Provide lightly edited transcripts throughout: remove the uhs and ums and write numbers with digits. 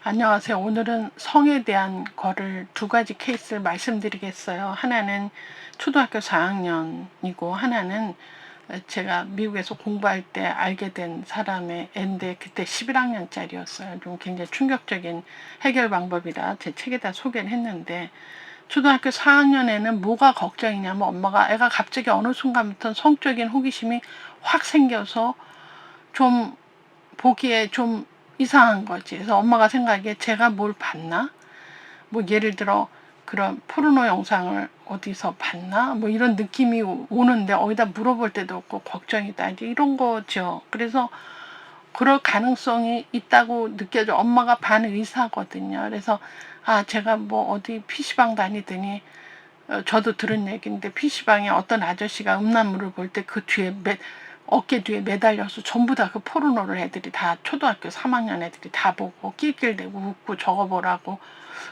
안녕하세요. 오늘은 성에 대한 거를 두 가지 케이스를 말씀드리겠어요. 하나는 초등학교 4학년이고 하나는 제가 미국에서 공부할 때 알게 된 사람의 애인데 그때 11학년짜리였어요. 좀 굉장히 충격적인 해결 방법이라 제 책에다 소개를 했는데 초등학교 4학년에는 뭐가 걱정이냐면 엄마가 애가 갑자기 어느 순간부터 성적인 호기심이 확 생겨서 좀 보기에 좀 이상한 거지. 그래서 엄마가 생각하기에 제가 뭘 봤나? 뭐 예를 들어 그런 포르노 영상을 어디서 봤나? 뭐 이런 느낌이 오는데 어디다 물어볼 때도 없고 걱정이다. 이제 이런 거죠. 그래서 그럴 가능성이 있다고 느껴져. 엄마가 반의사거든요. 그래서 제가 뭐 어디 PC방 다니더니 저도 들은 얘기인데 PC방에 어떤 아저씨가 음란물을 볼 때 그 뒤에 어깨 뒤에 매달려서 전부 다 그 포르노를 애들이 다 초등학교 3학년 애들이 다 보고 낄낄대고 웃고 저거 보라고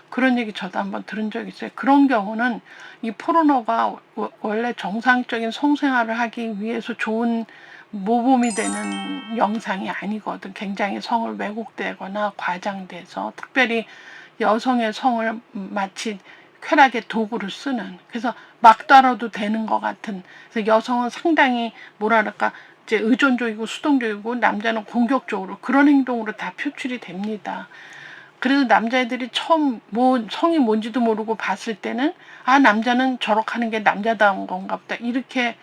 그런 얘기 저도 한번 들은 적 있어요. 그런 경우는 이 포르노가 원래 정상적인 성생활을 하기 위해서 좋은 모범이 되는 영상이 아니거든. 굉장히 성을 왜곡되거나 과장돼서 특별히 여성의 성을 마치 쾌락의 도구로 쓰는, 그래서 막 다뤄도 되는 것 같은. 그래서 여성은 상당히 뭐랄까 이제 의존적이고 수동적이고 남자는 공격적으로 그런 행동으로 다 표출이 됩니다. 그래서 남자애들이 처음 뭐 성이 뭔지도 모르고 봤을 때는 남자는 저렇게 하는 게 남자다운 건가 보다 이렇게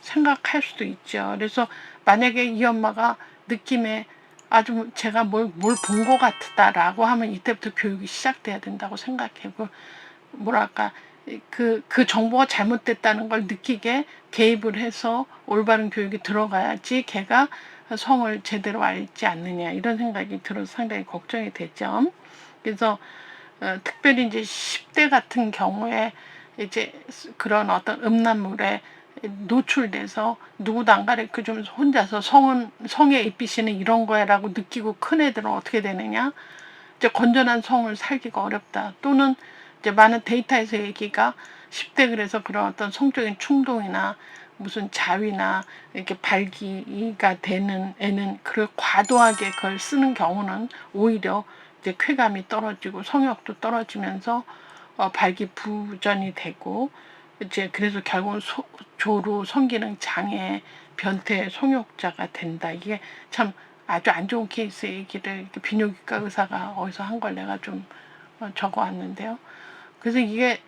생각할 수도 있죠. 그래서 만약에 이 엄마가 느낌에 아주 제가 뭘 본 것 같다라고 하면 이때부터 교육이 시작돼야 된다고 생각하고, 뭐랄까 그 정보가 잘못됐다는 걸 느끼게 개입을 해서 올바른 교육이 들어가야지 걔가 성을 제대로 알지 않느냐 이런 생각이 들어서 상당히 걱정이 되죠. 그래서 특별히 이제 10대 같은 경우에 이제 그런 어떤 음란물에 노출돼서 누구도 안 가르쳐 주면서 혼자서 성의 ABC는 이런 거야라고 느끼고 큰 애들은 어떻게 되느냐? 이제 건전한 성을 살기가 어렵다. 또는 이제 많은 데이터에서 얘기가 10대 그래서 그런 어떤 성적인 충동이나 무슨 자위나 이렇게 발기가 되는 애는 그 과도하게 그걸 쓰는 경우는 오히려 이제 쾌감이 떨어지고 성욕도 떨어지면서 발기부전이 되고 이제 그래서 결국은 조루 성기능 장애 변태 성욕자가 된다. 이게 참 아주 안 좋은 케이스 얘기를 비뇨기과 의사가 어디서 한 걸 내가 좀 적어 왔는데요. 그래서 이게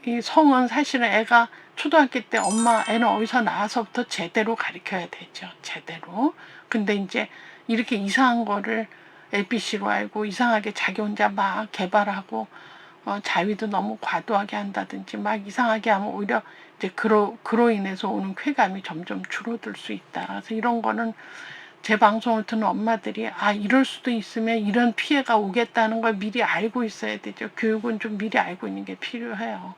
이 성은 사실은 애가 초등학교 때 엄마 애는 어디서 나와서부터 제대로 가르쳐야 되죠. 제대로. 근데 이제 이렇게 이상한 거를 LBC로 알고 이상하게 자기 혼자 막 개발하고 자위도 너무 과도하게 한다든지 막 이상하게 하면 오히려 이제 그로 인해서 오는 쾌감이 점점 줄어들 수 있다. 그래서 이런 거는 제 방송을 듣는 엄마들이 이럴 수도 있으면 이런 피해가 오겠다는 걸 미리 알고 있어야 되죠. 교육은 좀 미리 알고 있는 게 필요해요.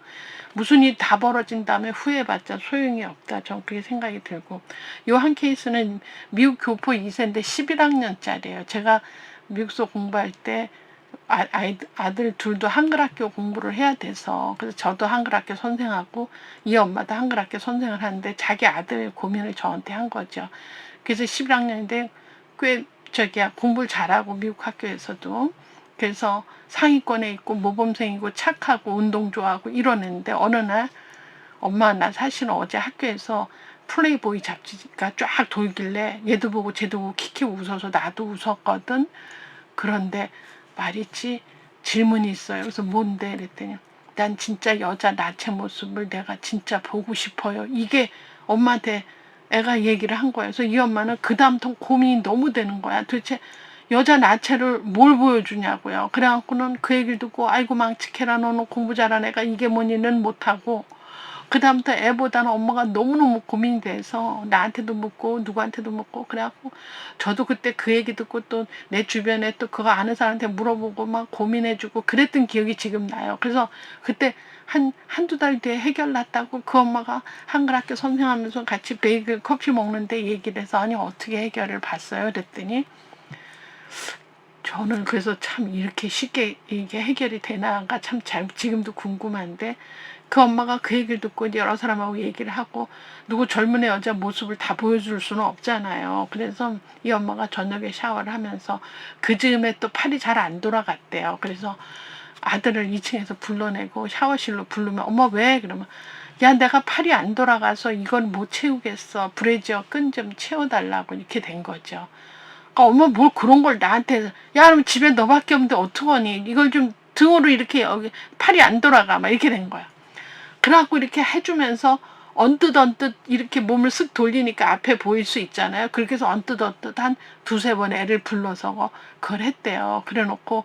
무슨 일 다 벌어진 다음에 후회해봤자 소용이 없다. 전 그렇게 생각이 들고, 요 한 케이스는 미국 교포 2세인데 11학년짜리예요. 제가 미국서 공부할 때 아들 둘도 한글 학교 공부를 해야 돼서, 그래서 저도 한글 학교 선생하고 이 엄마도 한글 학교 선생을 하는데 자기 아들 고민을 저한테 한 거죠. 그래서 11학년인데 꽤 저기야 공부를 잘하고 미국 학교에서도, 그래서 상위권에 있고 모범생이고 착하고 운동 좋아하고 이러는데 어느 날 엄마 나 사실 어제 학교에서 플레이보이 잡지가 쫙 돌길래 얘도 보고 쟤도 보고 키키 웃어서 나도 웃었거든. 그런데 말이지 질문이 있어요. 그래서 뭔데? 그랬더니 난 진짜 여자 나체 모습을 내가 진짜 보고 싶어요. 이게 엄마한테 애가 얘기를 한 거예요. 그래서 이 엄마는 그 다음부터 고민이 너무 되는 거야. 도대체 여자 나체를 뭘 보여주냐고요. 그래갖고는 그 얘기를 듣고 아이고 망치케라 너는 공부 잘하는 애가 이게 뭐니는 못하고, 그 다음부터 애보다는 엄마가 너무너무 고민이 돼서 나한테도 묻고 누구한테도 묻고, 그래갖고 저도 그때 그 얘기 듣고 또 내 주변에 또 그거 아는 사람한테 물어보고 막 고민해주고 그랬던 기억이 지금 나요. 그래서 그때 한두 달 뒤에 해결 났다고 그 엄마가 한글 학교 선생하면서 같이 베이글 커피 먹는데 얘기를 해서 아니 어떻게 해결을 봤어요? 그랬더니 저는 그래서 참 이렇게 쉽게 이게 해결이 되나가 참 잘 지금도 궁금한데, 그 엄마가 그 얘기를 듣고 이제 여러 사람하고 얘기를 하고 누구 젊은 애 여자 모습을 다 보여줄 수는 없잖아요. 그래서 이 엄마가 저녁에 샤워를 하면서 그 즈음에 또 팔이 잘 안 돌아갔대요. 그래서 아들을 2층에서 불러내고 샤워실로 부르면 엄마 왜? 그러면 야 내가 팔이 안 돌아가서 이걸 못 채우겠어. 브래지어 끈 좀 채워달라고 이렇게 된 거죠. 그러니까 엄마 뭘 그런 걸 나한테, 야 그럼 집에 너밖에 없는데 어떡하니, 이걸 좀 등으로 이렇게 여기 팔이 안 돌아가 막 이렇게 된 거야. 그래갖고 이렇게 해주면서 언뜻 이렇게 몸을 쓱 돌리니까 앞에 보일 수 있잖아요. 그렇게 해서 언뜻 한 두세 번 애를 불러서 그걸 했대요. 그래 놓고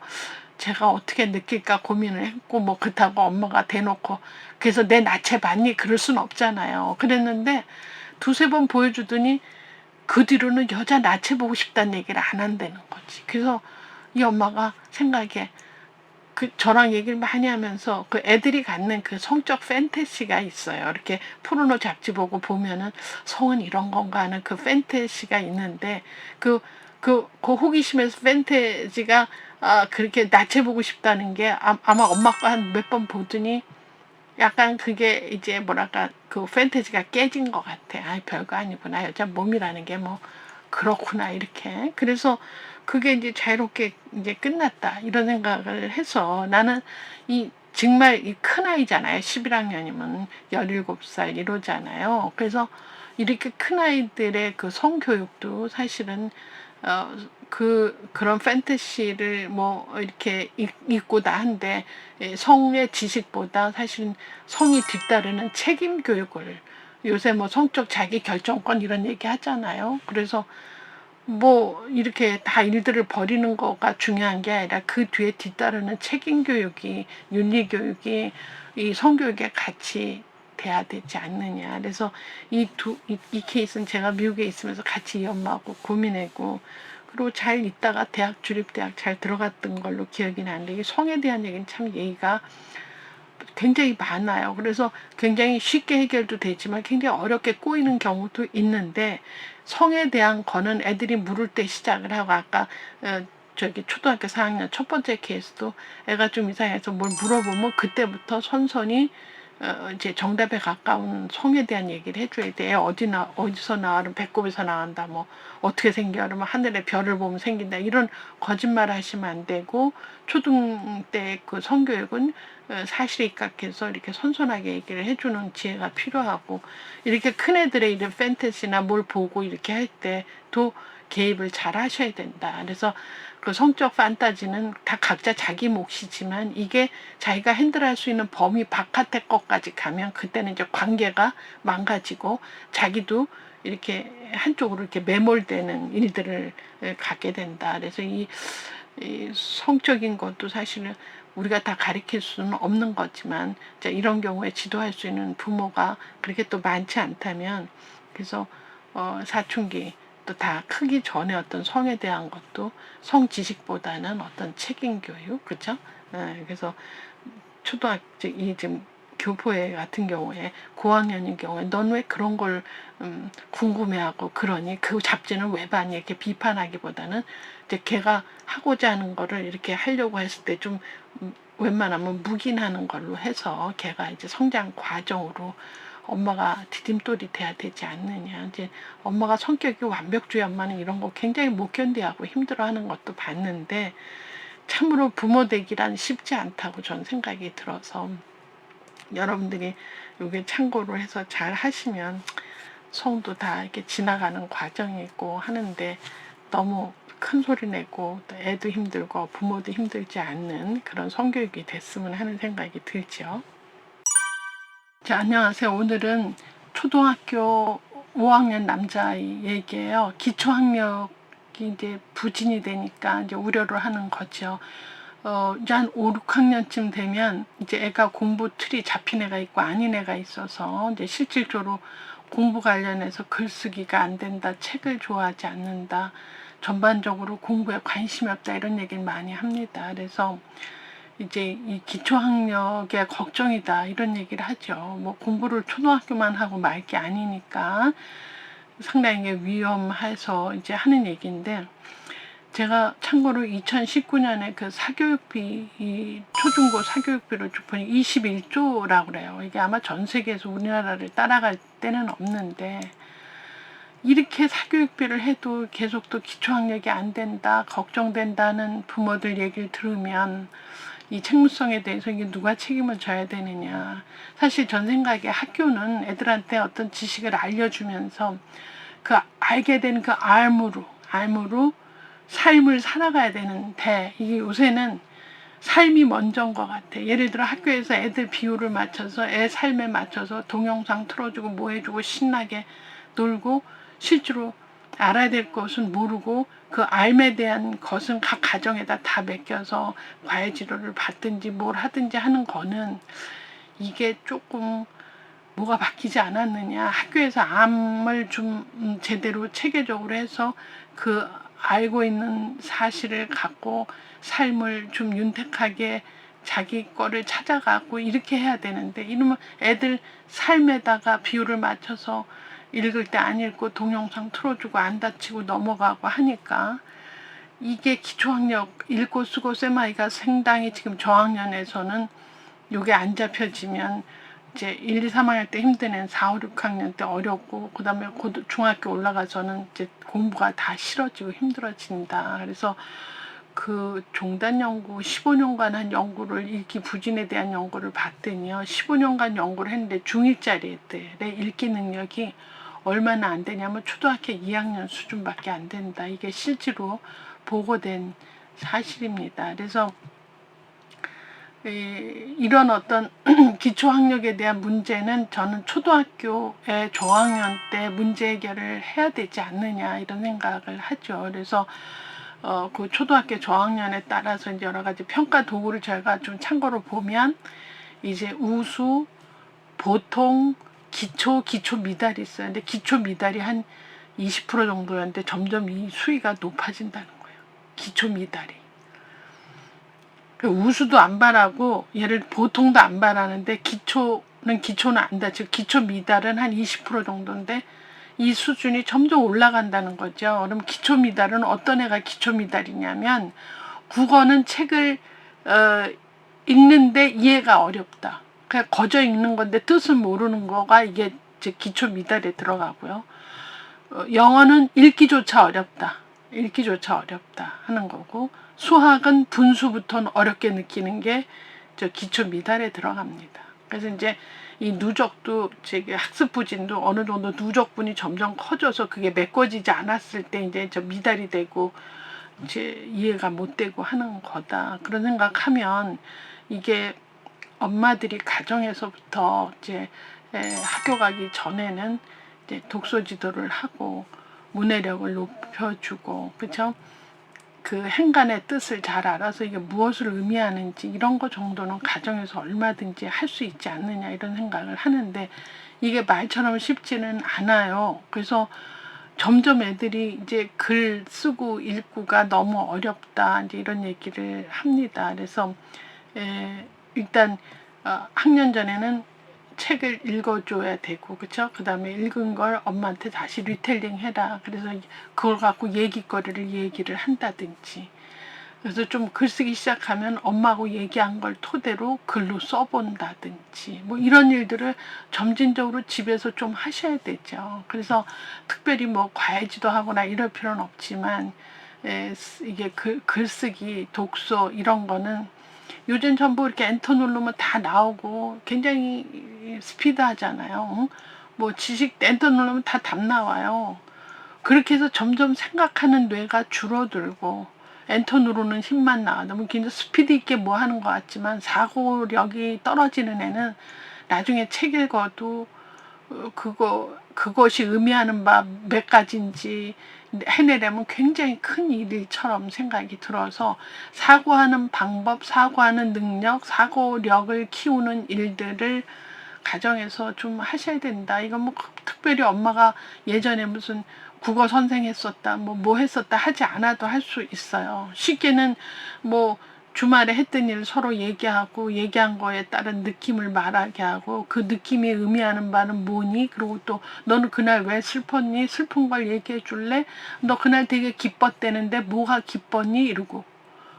제가 어떻게 느낄까 고민을 했고, 뭐 그렇다고 엄마가 대놓고 그래서 내 나체 봤니? 그럴 순 없잖아요. 그랬는데 두세 번 보여주더니 그 뒤로는 여자 나체 보고 싶다는 얘기를 안 한다는 거지. 그래서 이 엄마가 생각에 저랑 얘기를 많이 하면서 그 애들이 갖는 그 성적 판타지가 있어요. 이렇게 포르노 잡지 보고 보면은 성은 이런 건가 하는 그 판타지가 있는데, 그 호기심에서 판타지가 그렇게 나체 보고 싶다는 게 아마 엄마가 한 몇 번 보더니 약간 그게 이제 뭐랄까 그 판타지가 깨진 것 같아. 아 별거 아니구나. 여자 몸이라는 게 뭐 그렇구나 이렇게. 그래서 그게 이제 자유롭게 이제 끝났다 이런 생각을 해서, 나는 정말 이 큰 아이잖아요. 11학년이면 17살 이러잖아요. 그래서 이렇게 큰 아이들의 그 성교육도 사실은 그런 판타시를 뭐 이렇게 읽고 나한데, 성의 지식보다 사실 성이 뒤따르는 책임 교육을, 요새 뭐 성적 자기 결정권 이런 얘기 하잖아요. 그래서 뭐 이렇게 다 일들을 벌이는 거가 중요한 게 아니라 그 뒤에 뒤따르는 책임 교육이, 윤리 교육이 이 성교육에 같이 돼야 되지 않느냐. 그래서 이 케이스는 제가 미국에 있으면서 같이 이 엄마하고 고민하고, 그리고 잘 있다가 대학 주립대학 잘 들어갔던 걸로 기억이 나는데, 이 성에 대한 얘기는 참 얘기가 굉장히 많아요. 그래서 굉장히 쉽게 해결도 되지만 굉장히 어렵게 꼬이는 경우도 있는데, 성에 대한 거는 애들이 물을 때 시작을 하고, 아까 저기 초등학교 4학년 첫 번째 케이스도 애가 좀 이상해서 뭘 물어보면 그때부터 선선히 이제 정답에 가까운 성에 대한 얘기를 해줘야 돼. 어디서 나와? 그럼 배꼽에서 나온다. 뭐 어떻게 생겨? 그러면 하늘에 별을 보면 생긴다. 이런 거짓말 하시면 안 되고, 초등 때 그 성교육은 사실에 입각해서 이렇게 선선하게 얘기를 해주는 지혜가 필요하고, 이렇게 큰 애들의 이런 판타지나 뭘 보고 이렇게 할 때도 개입을 잘 하셔야 된다. 그래서 그 성적 판타지는 다 각자 자기 몫이지만, 이게 자기가 핸들할 수 있는 범위 바깥의 것까지 가면 그때는 이제 관계가 망가지고 자기도 이렇게 한쪽으로 이렇게 매몰되는 일들을 갖게 된다. 그래서 이 성적인 것도 사실은 우리가 다 가르칠 수는 없는 거지만, 이런 경우에 지도할 수 있는 부모가 그렇게 또 많지 않다면, 그래서 사춘기 또 다 크기 전에 어떤 성에 대한 것도 성 지식보다는 어떤 책임 교육, 그렇죠? 그래서 초등학교 이 지금 교포애 같은 경우에 고학년인 경우에 넌 왜 그런 걸 궁금해하고 그러니, 그 잡지는 왜 봤니, 이렇게 비판하기보다는 이제 걔가 하고자 하는 거를 이렇게 하려고 했을 때 좀 웬만하면 묵인하는 걸로 해서 걔가 이제 성장 과정으로 엄마가 디딤돌이 돼야 되지 않느냐. 이제 엄마가 성격이 완벽주의 엄마는 이런 거 굉장히 못 견디하고 힘들어하는 것도 봤는데, 참으로 부모 되기란 쉽지 않다고 저는 생각이 들어서, 여러분들이 이게 참고로 해서 잘 하시면 성도 다 이렇게 지나가는 과정이고 하는데, 너무 큰 소리 내고 또 애도 힘들고 부모도 힘들지 않는 그런 성교육이 됐으면 하는 생각이 들죠. 자, 안녕하세요. 오늘은 초등학교 5학년 남자아이 얘기예요. 기초학력이 이제 부진이 되니까 이제 우려를 하는 거죠. 이제 한 5, 6학년쯤 되면 이제 애가 공부 틀이 잡힌 애가 있고 아닌 애가 있어서, 이제 실질적으로 공부 관련해서 글쓰기가 안 된다, 책을 좋아하지 않는다, 전반적으로 공부에 관심이 없다, 이런 얘기를 많이 합니다. 그래서 이제 이 기초학력에 걱정이다, 이런 얘기를 하죠. 뭐 공부를 초등학교만 하고 말 게 아니니까 상당히 위험해서 이제 하는 얘기인데, 제가 참고로 2019년에 그 사교육비, 이 초중고 사교육비로 주편이 21조라고 그래요. 이게 아마 전 세계에서 우리나라를 따라갈 때는 없는데, 이렇게 사교육비를 해도 계속 또 기초학력이 안 된다, 걱정된다는 부모들 얘기를 들으면 이 책무성에 대해서 이게 누가 책임을 져야 되느냐. 사실 전 생각에 학교는 애들한테 어떤 지식을 알려주면서 그 알게 된 그 알무로 삶을 살아가야 되는데, 이게 요새는 삶이 먼저인 것 같아. 예를 들어 학교에서 애들 비율을 맞춰서 애 삶에 맞춰서 동영상 틀어주고 뭐 해주고 신나게 놀고, 실제로 알아야 될 것은 모르고 그 알에 대한 것은 각 가정에다 다 맡겨서 과외지도를 받든지 뭘 하든지 하는 거는, 이게 조금 뭐가 바뀌지 않았느냐. 학교에서 암을 좀 제대로 체계적으로 해서 그 알고 있는 사실을 갖고 삶을 좀 윤택하게 자기 거를 찾아가고 이렇게 해야 되는데, 이러면 애들 삶에다가 비율을 맞춰서 읽을 때 안 읽고 동영상 틀어주고 안 다치고 넘어가고 하니까, 이게 기초학력 읽고 쓰고 세마이가 상당히 지금 저학년에서는 요게 안 잡혀지면 이제 1, 2, 3학년 때 힘든 애는 4, 5, 6학년 때 어렵고, 그 다음에 중학교 올라가서는 이제 공부가 다 싫어지고 힘들어진다. 그래서 그 종단 연구 15년간 한 연구를, 읽기 부진에 대한 연구를 봤더니요, 15년간 연구를 했는데 중1짜리 애들의 읽기 능력이 얼마나 안 되냐면 초등학교 2학년 수준밖에 안 된다. 이게 실제로 보고된 사실입니다. 그래서 이런 어떤 기초학력에 대한 문제는 저는 초등학교의 저학년 때 문제 해결을 해야 되지 않느냐, 이런 생각을 하죠. 그래서 그 초등학교 저학년에 따라서 이제 여러 가지 평가 도구를 저희가 좀 참고로 보면, 이제 우수, 보통, 기초 미달이 있어요. 근데 기초 미달이 한 20% 정도였는데 점점 이 수위가 높아진다는 거예요. 기초 미달이. 우수도 안 바라고, 예를 보통도 안 바라는데 기초는 안다. 즉 기초 미달은 한 20% 정도인데 이 수준이 점점 올라간다는 거죠. 그럼 기초 미달은 어떤 애가 기초 미달이냐면, 국어는 책을 읽는데 이해가 어렵다. 그냥 거저 읽는 건데 뜻을 모르는 거가 이게 즉 기초 미달에 들어가고요. 영어는 읽기조차 어렵다 하는 거고, 수학은 분수부터는 어렵게 느끼는 게 저 기초 미달에 들어갑니다. 그래서 이제 이 누적도, 학습 부진도 어느 정도 누적분이 점점 커져서 그게 메꿔지지 않았을 때 이제 저 미달이 되고 이제 이해가 못 되고 하는 거다. 그런 생각하면 이게 엄마들이 가정에서부터 이제 학교 가기 전에는 이제 독서 지도를 하고 문해력을 높여주고, 그렇죠? 그 행간의 뜻을 잘 알아서 이게 무엇을 의미하는지 이런 거 정도는 가정에서 얼마든지 할 수 있지 않느냐, 이런 생각을 하는데, 이게 말처럼 쉽지는 않아요. 그래서 점점 애들이 이제 글 쓰고 읽고가 너무 어렵다, 이제 이런 얘기를 합니다. 그래서 일단 학년 전에는 책을 읽어줘야 되고, 그쵸? 그 다음에 읽은 걸 엄마한테 다시 리텔링 해라. 그래서 그걸 갖고 얘기거리를 얘기를 한다든지, 그래서 좀 글쓰기 시작하면 엄마하고 얘기한 걸 토대로 글로 써본다든지, 뭐 이런 일들을 점진적으로 집에서 좀 하셔야 되죠. 그래서 특별히 뭐 과외지도 하거나 이럴 필요는 없지만, 이게 글쓰기, 독서 이런 거는 요즘 전부 이렇게 엔터 누르면 다 나오고 굉장히 스피드하잖아요. 뭐 지식 엔터 누르면 다 답 나와요. 그렇게 해서 점점 생각하는 뇌가 줄어들고 엔터 누르는 힘만 나와. 너무 굉장히 스피드 있게 뭐 하는 것 같지만 사고력이 떨어지는 애는 나중에 책 읽어도 그것이 의미하는 바 몇 가지인지 해내려면 굉장히 큰 일처럼 생각이 들어서, 사고하는 방법, 사고하는 능력, 사고력을 키우는 일들을 가정에서 좀 하셔야 된다. 이건 뭐 특별히 엄마가 예전에 무슨 국어 선생 했었다, 뭐 했었다 하지 않아도 할 수 있어요. 쉽게는 뭐 주말에 했던 일 서로 얘기하고 얘기한 거에 따른 느낌을 말하게 하고 그 느낌이 의미하는 바는 뭐니? 그리고 또 너는 그날 왜 슬펐니? 슬픈 걸 얘기해 줄래? 너 그날 되게 기뻤대는데 뭐가 기뻤니? 이러고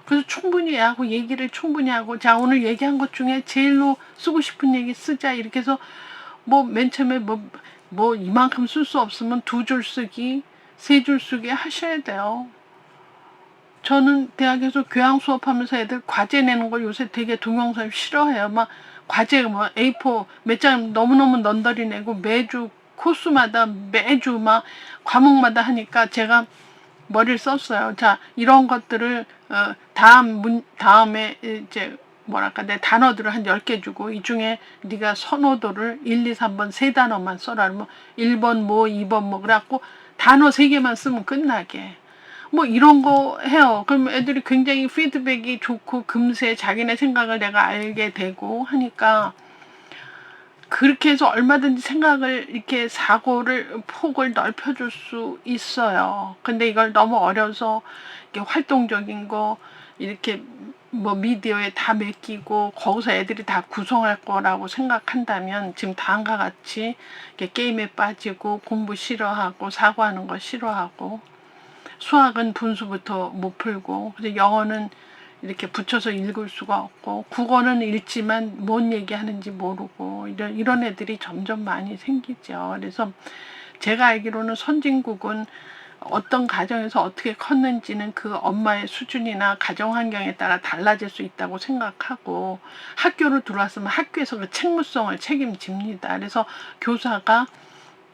그래서 충분히 하고 얘기를 충분히 하고 자 오늘 얘기한 것 중에 제일로 쓰고 싶은 얘기 쓰자 이렇게 해서 뭐 맨 처음에 뭐 이만큼 쓸 수 없으면 2줄 쓰기 3줄 쓰기 하셔야 돼요. 저는 대학에서 교양 수업하면서 애들 과제 내는 걸 요새 되게 동영상 싫어해요. 막 과제 뭐 A4 몇 장 너무너무 넌더리 내고 매주 코스마다 매주 막 과목마다 하니까 제가 머리를 썼어요. 자 이런 것들을 다음에 이제 뭐랄까 내 단어들을 한 10개 주고 이 중에 네가 선호도를 1, 2, 3번 세 단어만 써라. 뭐 1번 뭐 2번 뭐 그래갖고 단어 3개만 쓰면 끝나게. 뭐 이런 거 해요. 그럼 애들이 굉장히 피드백이 좋고 금세 자기네 생각을 내가 알게 되고 하니까 그렇게 해서 얼마든지 생각을 이렇게 사고를 폭을 넓혀줄 수 있어요. 근데 이걸 너무 어려서 이렇게 활동적인 거 이렇게 뭐 미디어에 다 맡기고 거기서 애들이 다 구성할 거라고 생각한다면 지금 다음과 같이 이렇게 게임에 빠지고 공부 싫어하고 사고하는 거 싫어하고 수학은 분수부터 못 풀고 그래서 영어는 이렇게 붙여서 읽을 수가 없고 국어는 읽지만 뭔 얘기하는지 모르고 이런 애들이 점점 많이 생기죠. 그래서 제가 알기로는 선진국은 어떤 가정에서 어떻게 컸는지는 그 엄마의 수준이나 가정 환경에 따라 달라질 수 있다고 생각하고 학교를 들어왔으면 학교에서 그 책무성을 책임집니다. 그래서 교사가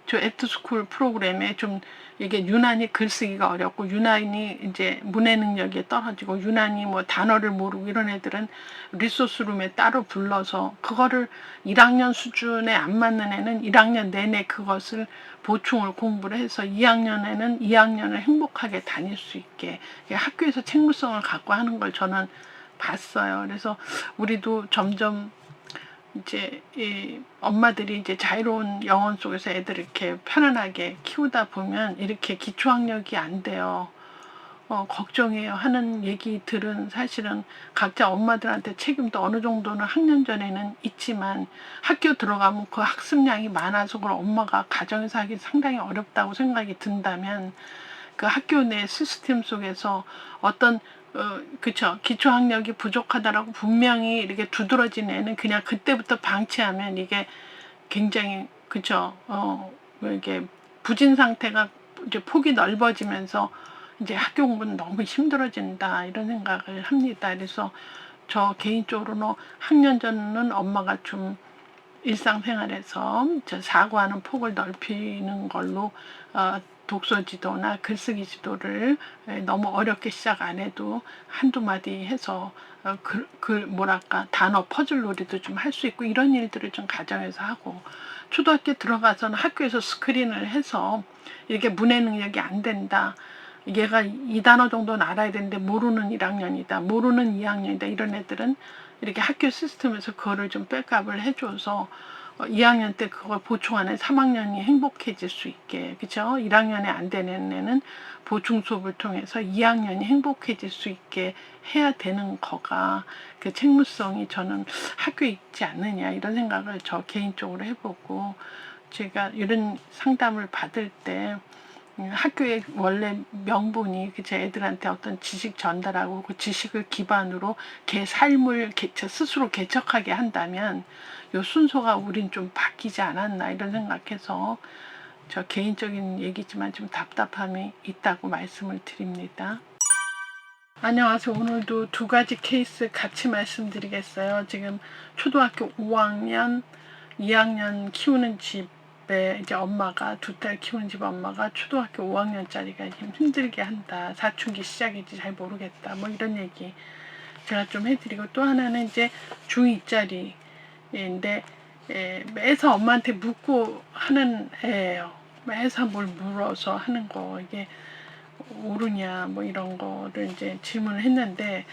저 애프터스쿨 프로그램에 좀 이게 유난히 글쓰기가 어렵고 유난히 이제 문해 능력이 떨어지고 유난히 뭐 단어를 모르고 이런 애들은 리소스룸에 따로 불러서 그거를 1학년 수준에 안 맞는 애는 1학년 내내 그것을 보충을 공부를 해서 2학년에는 2학년을 행복하게 다닐 수 있게 학교에서 책무성을 갖고 하는 걸 저는 봤어요. 그래서 우리도 점점 이제 이 엄마들이 이제 자유로운 영혼 속에서 애들을 이렇게 편안하게 키우다 보면 이렇게 기초학력이 안 돼요. 걱정해요 하는 얘기들은 사실은 각자 엄마들한테 책임도 어느 정도는 학년 전에는 있지만 학교 들어가면 그 학습량이 많아서 그걸 엄마가 가정에서 하기 상당히 어렵다고 생각이 든다면 그 학교 내 시스템 속에서 어떤 그쵸 기초학력이 부족하다라고 분명히 이렇게 두드러진 애는 그냥 그때부터 방치하면 이게 굉장히 그쵸 뭐 이게 부진 상태가 이제 폭이 넓어지면서 이제 학교 공부는 너무 힘들어진다 이런 생각을 합니다. 그래서 저 개인적으로는 학년 전은 엄마가 좀 일상생활에서 사고하는 폭을 넓히는 걸로 독서 지도나 글쓰기 지도를 너무 어렵게 시작 안 해도 한두 마디 해서 뭐랄까 단어 퍼즐 놀이도 좀 할 수 있고 이런 일들을 좀 가정에서 하고 초등학교 들어가서는 학교에서 스크린을 해서 이렇게 문해 능력이 안 된다. 얘가 이 단어 정도는 알아야 되는데 모르는 1학년이다. 모르는 2학년이다. 이런 애들은 이렇게 학교 시스템에서 그거를 좀 백업을 해줘서 2학년 때 그걸 보충하는 3학년이 행복해질 수 있게 그쵸? 1학년에 안 되는 애는 보충 수업을 통해서 2학년이 행복해질 수 있게 해야 되는 거가 그 책무성이 저는 학교에 있지 않느냐 이런 생각을 저 개인적으로 해보고 제가 이런 상담을 받을 때 학교의 원래 명분이 제 애들한테 어떤 지식 전달하고 그 지식을 기반으로 걔 삶을 스스로 개척하게 한다면 요 순서가 우린 좀 바뀌지 않았나 이런 생각해서 저 개인적인 얘기지만 좀 답답함이 있다고 말씀을 드립니다. 안녕하세요. 오늘도 2가지 케이스 같이 말씀드리겠어요. 지금 초등학교 5학년, 2학년 키우는 집에 이제 엄마가 2딸 키우는 집 엄마가 초등학교 5학년짜리가 힘들게 한다. 사춘기 시작인지 잘 모르겠다. 뭐 이런 얘기 제가 좀 해드리고 또 하나는 이제 중2짜리인데 매사 엄마한테 묻고 하는 애예요. 매사 뭘 물어서 하는 거 이게 오르냐 뭐 이런 거를 이제 질문을 했는데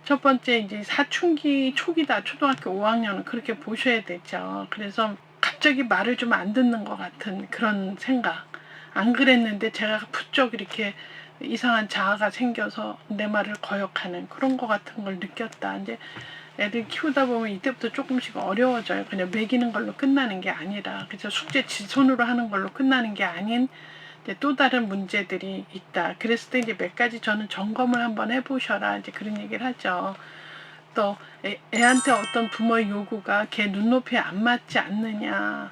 첫 번째 이제 사춘기 초기다. 초등학교 5학년은 그렇게 보셔야 되죠. 그래서 갑자기 말을 좀 안 듣는 것 같은 그런 생각. 안 그랬는데 제가 부쩍 이렇게 이상한 자아가 생겨서 내 말을 거역하는 그런 거 같은 걸 느꼈다. 이제 애들 키우다 보면 이때부터 조금씩 어려워져요. 그냥 먹이는 걸로 끝나는 게 아니라, 그죠? 숙제 지 손으로 하는 걸로 끝나는 게 아닌 이제 또 다른 문제들이 있다. 그랬을 때 이제 몇 가지 저는 점검을 한번 해보셔라, 이제 그런 얘기를 하죠. 또 애한테 어떤 부모의 요구가 걔 눈높이에 안 맞지 않느냐,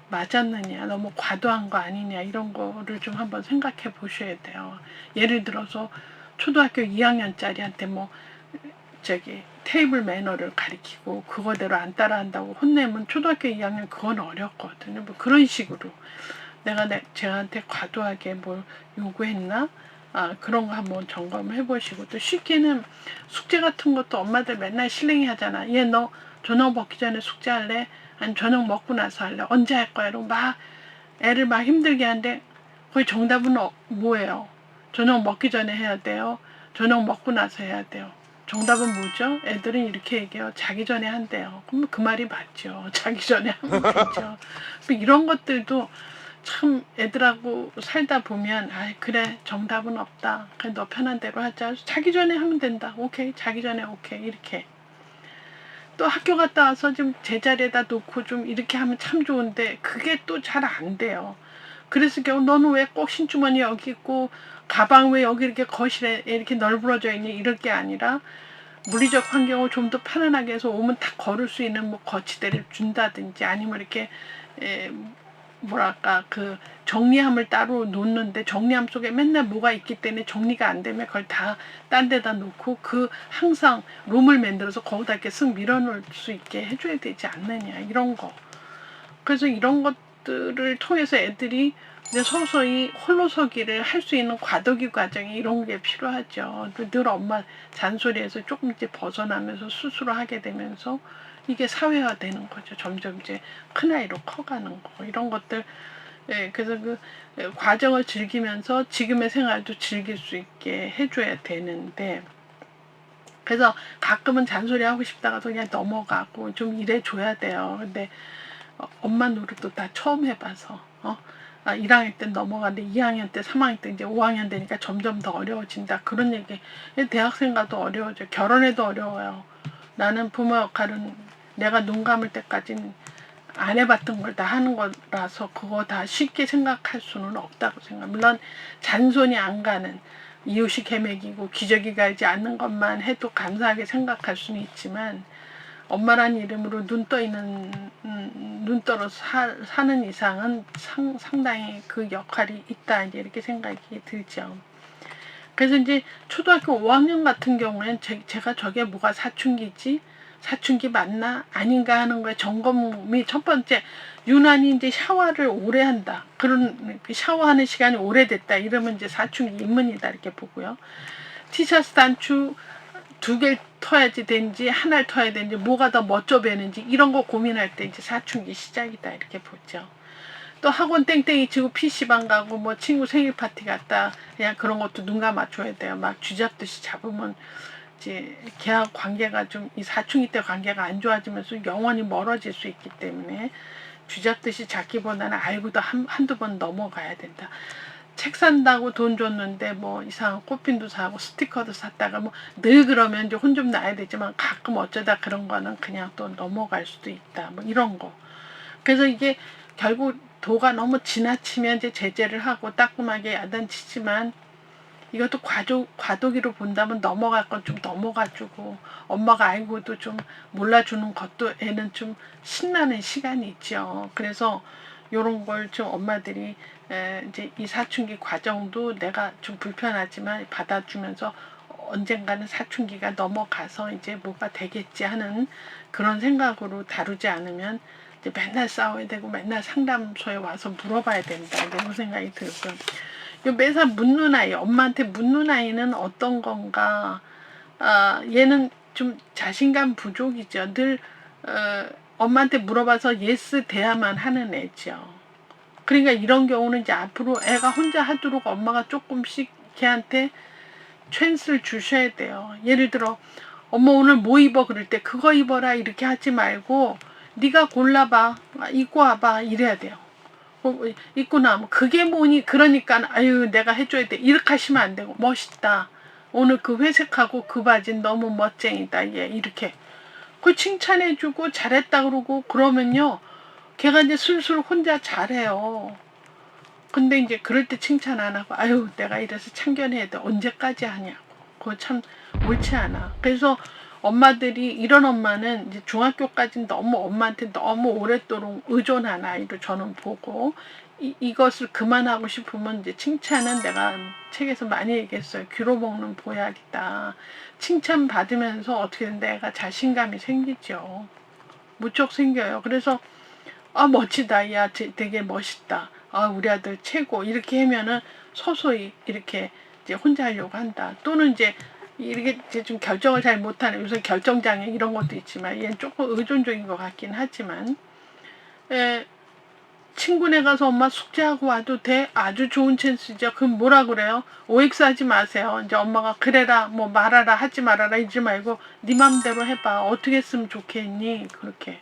맞았느냐, 너무 과도한 거 아니냐, 이런 거를 좀 한번 생각해 보셔야 돼요. 예를 들어서 초등학교 2학년짜리한테 뭐 저기 테이블 매너를 가리키고 그거대로 안 따라한다고 혼내면 초등학교 2학년 그건 어렵거든요. 뭐 그런 식으로 내가 쟤한테 과도하게 뭘 요구했나? 그런 거 한번 점검을 해보시고, 또 쉽게는 숙제 같은 것도 엄마들 맨날 실랭이 하잖아. 얘 너 저녁 먹기 전에 숙제할래? 아니 저녁 먹고 나서 할래? 언제 할 거야? 이러고 막 애를 막 힘들게 하는데 거의 정답은 뭐예요? 저녁 먹기 전에 해야 돼요? 저녁 먹고 나서 해야 돼요? 정답은 뭐죠? 애들은 이렇게 얘기해요. 자기 전에 한대요. 그럼 그 말이 맞죠. 자기 전에 하면 되죠. 이런 것들도 참 애들하고 살다 보면 그래 정답은 없다. 그래 너 편한 대로 하자. 자기 전에 하면 된다. 오케이. 자기 전에 오케이. 이렇게. 또 학교 갔다 와서 좀 제자리에다 놓고 좀 이렇게 하면 참 좋은데 그게 또 잘 안 돼요. 그래서 겨우 너는 왜 꼭 신주머니 여기 있고 가방 왜 여기 이렇게 거실에 이렇게 널브러져 있니? 이럴 게 아니라 물리적 환경을 좀 더 편안하게 해서 오면 딱 걸을 수 있는 뭐 거치대를 준다든지, 아니면 이렇게 뭐랄까 그 정리함을 따로 놓는데 정리함 속에 맨날 뭐가 있기 때문에 정리가 안 되면 그걸 다 딴 데다 놓고 그 항상 룸을 만들어서 거기다 이렇게 쓱 밀어놓을 수 있게 해줘야 되지 않느냐, 이런 거. 그래서 이런 것들을 통해서 애들이 이제 서서히 홀로서기를 할 수 있는 과도기 과정이 이런 게 필요하죠. 늘 엄마 잔소리에서 조금 이제 벗어나면서 스스로 하게 되면서 이게 사회화되는 거죠. 점점 이제 큰아이로 커가는 거. 이런 것들. 그래서 그 과정을 즐기면서 지금의 생활도 즐길 수 있게 해줘야 되는데, 그래서 가끔은 잔소리 하고 싶다가도 그냥 넘어가고 좀 일해줘야 돼요. 근데 엄마 노릇도 다 처음 해봐서 1학년 때 넘어가는데 2학년 때 3학년 때 이제 5학년 되니까 점점 더 어려워진다, 그런 얘기. 대학생 가도 어려워져. 결혼해도 어려워요. 나는 부모 역할은 내가 눈 감을 때까지는 안 해봤던 걸 다 하는 거라서 그거 다 쉽게 생각할 수는 없다고 생각. 물론 잔손이 안 가는 이웃이 개맥이고 기저귀 갈지 않는 것만 해도 감사하게 생각할 수는 있지만, 엄마란 이름으로 눈 떠 있는 눈 떨어 사는 이상은 상당히 그 역할이 있다, 이제 이렇게 생각이 들죠. 그래서 이제 초등학교 5학년 같은 경우에는 제가 저게 뭐가 사춘기지? 사춘기 맞나? 아닌가 하는 거에 점검이 첫 번째, 유난히 이제 샤워를 오래 한다. 그런 샤워하는 시간이 오래됐다. 이러면 이제 사춘기 입문이다, 이렇게 보고요. 티셔츠 단추 2개 터야지 되는지 하나를 터야 되는지 뭐가 더 멋져 보이는지 이런 거 고민할 때 이제 사춘기 시작이다, 이렇게 보죠. 또 학원 땡땡이 치고 PC방 가고 뭐 친구 생일 파티 갔다, 그냥 그런 것도 눈 감아줘야 돼요. 막 쥐잡듯이 잡으면 이제 걔하고 관계가 좀, 이 사춘기 때 관계가 안 좋아지면서 영원히 멀어질 수 있기 때문에 쥐잡듯이 잡기보다는 알고도 한두 번 넘어가야 된다. 책 산다고 돈 줬는데 뭐 이상한 꽃핀도 사고 스티커도 샀다가 뭐 늘 그러면 이제 혼 좀 나야 되지만 가끔 어쩌다 그런 거는 그냥 또 넘어갈 수도 있다, 뭐 이런 거. 그래서 이게 결국 도가 너무 지나치면 이제 제재를 하고 따끔하게 야단치지만, 이것도 과도기로 본다면 넘어갈 건 좀 넘어가주고 엄마가 알고도 좀 몰라주는 것도 애는 좀 신나는 시간이 있죠. 그래서 요런 걸 좀 엄마들이 이제 이 사춘기 과정도 내가 좀 불편하지만 받아주면서 언젠가는 사춘기가 넘어가서 이제 뭐가 되겠지 하는 그런 생각으로 다루지 않으면 이제 맨날 싸워야 되고 맨날 상담소에 와서 물어봐야 된다, 이런 생각이 들고요. 매사 묻는 아이, 엄마한테 묻는 아이는 어떤 건가? 얘는 좀 자신감 부족이죠. 늘 엄마한테 물어봐서 예스 대야만 하는 애죠. 그러니까 이런 경우는 이제 앞으로 애가 혼자 하도록 엄마가 조금씩 걔한테 찬스를 주셔야 돼요. 예를 들어 엄마 오늘 뭐 입어 그럴 때 그거 입어라 이렇게 하지 말고 네가 골라봐, 입고 와봐, 이래야 돼요. 입고 나면 그게 뭐니 그러니까 아유 내가 해줘야 돼 이렇게 하시면 안 되고 멋있다 오늘 그 회색하고 그 바지는 너무 멋쟁이다 얘 이렇게 그 칭찬해주고 잘했다 그러고 그러면요 걔가 이제 술술 혼자 잘해요. 근데 이제 그럴 때 칭찬 안 하고 아유 내가 이래서 참견해야 돼 언제까지 하냐고 그거 참 옳지 않아. 그래서 엄마들이 이런 엄마는 이제 중학교까지 너무 엄마한테 너무 오랫도록 의존한 아이로 저는 보고 이것을 그만하고 싶으면 이제 칭찬은 내가 책에서 많이 얘기했어요. 귀로 먹는 보약이다. 칭찬 받으면서 어떻게 내가 자신감이 생기죠. 무척 생겨요. 그래서 아 멋지다 야 되게 멋있다 아 우리 아들 최고 이렇게 하면은 서서히 이렇게 이제 혼자 하려고 한다 또는 이제 이렇게 이제 좀 결정을 잘 못하는 요새 결정장애 이런 것도 있지만 얘는 조금 의존적인 것 같긴 하지만 친구네 가서 엄마 숙제하고 와도 돼? 아주 좋은 찬스죠. 그럼 뭐라 그래요? OX 하지 마세요. 이제 엄마가 그래라 뭐 말하라 하지 말아라 이러지 말고 네 맘대로 해봐 어떻게 했으면 좋겠니 그렇게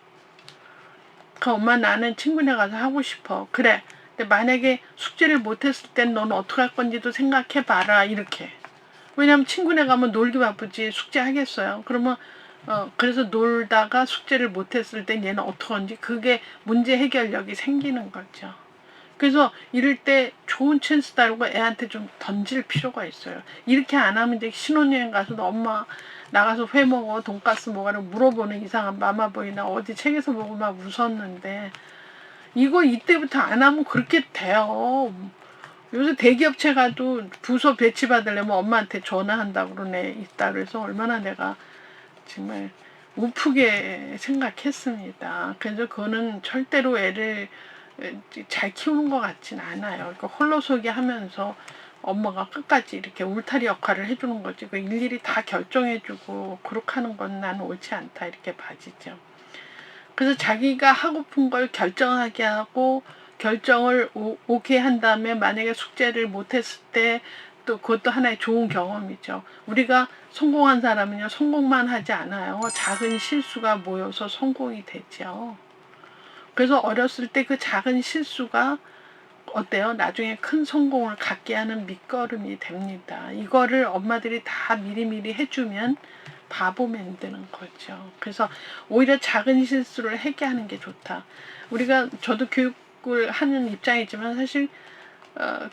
그 엄마 나는 친구네 가서 하고 싶어. 그래. 근데 만약에 숙제를 못했을 땐 넌 어떻게 할 건지도 생각해봐라. 이렇게. 왜냐면 친구네 가면 놀기 바쁘지 숙제 하겠어요. 그러면 그래서 놀다가 숙제를 못했을 땐 얘는 어떡하는지 그게 문제 해결력이 생기는 거죠. 그래서 이럴 때 좋은 찬스 달고 애한테 좀 던질 필요가 있어요. 이렇게 안 하면 이제 신혼여행 가서도 엄마 나가서 회 먹어 돈가스 먹으라고 물어보는 이상한 마마보이나 어디 책에서 보고 막 웃었는데 이거 이때부터 안 하면 그렇게 돼요. 요새 대기업체 가도 부서 배치 받으려면 엄마한테 전화한다고 그러네 있다 그래서 얼마나 내가 정말 우프게 생각했습니다. 그래서 그거는 절대로 애를 잘 키우는 것 같진 않아요. 그러니까 홀로서기 하면서 엄마가 끝까지 이렇게 울타리 역할을 해주는 거지. 그 일일이 다 결정해주고 그렇게 하는 건 나는 옳지 않다 이렇게 봐지죠. 그래서 자기가 하고픈 걸 결정하게 하고 결정을 오케이 한 다음에 만약에 숙제를 못했을 때 또 그것도 하나의 좋은 경험이죠. 우리가 성공한 사람은요 성공만 하지 않아요. 작은 실수가 모여서 성공이 되죠. 그래서 어렸을 때 그 작은 실수가 어때요? 나중에 큰 성공을 갖게 하는 밑거름이 됩니다. 이거를 엄마들이 다 미리미리 해주면 바보 만드는 거죠. 그래서 오히려 작은 실수를 하게 하는 게 좋다. 우리가 저도 교육을 하는 입장이지만 사실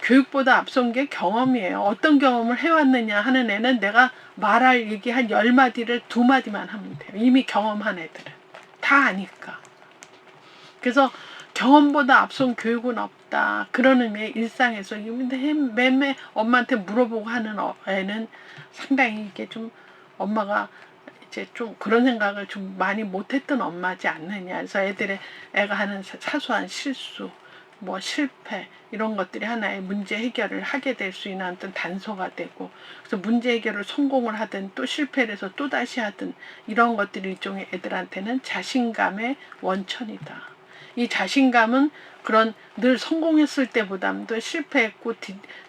교육보다 앞선 게 경험이에요. 어떤 경험을 해왔느냐 하는 애는 내가 말할 얘기 한 10마디를 2마디만 하면 돼요. 이미 경험한 애들은. 다 아니까. 그래서 경험보다 앞선 교육은 없다. 그런 의미의 일상에서 매매 엄마한테 물어보고 하는 애는 상당히 이게 좀 엄마가 이제 좀 그런 생각을 좀 많이 못했던 엄마지 않느냐. 그래서 애가 하는 사소한 실수, 뭐 실패 이런 것들이 하나의 문제 해결을 하게 될 수 있는 어떤 단서가 되고 그래서 문제 해결을 성공을 하든 또 실패를 해서 또 다시 하든 이런 것들이 일종의 애들한테는 자신감의 원천이다. 이 자신감은 그런 늘 성공했을 때보다도 실패했고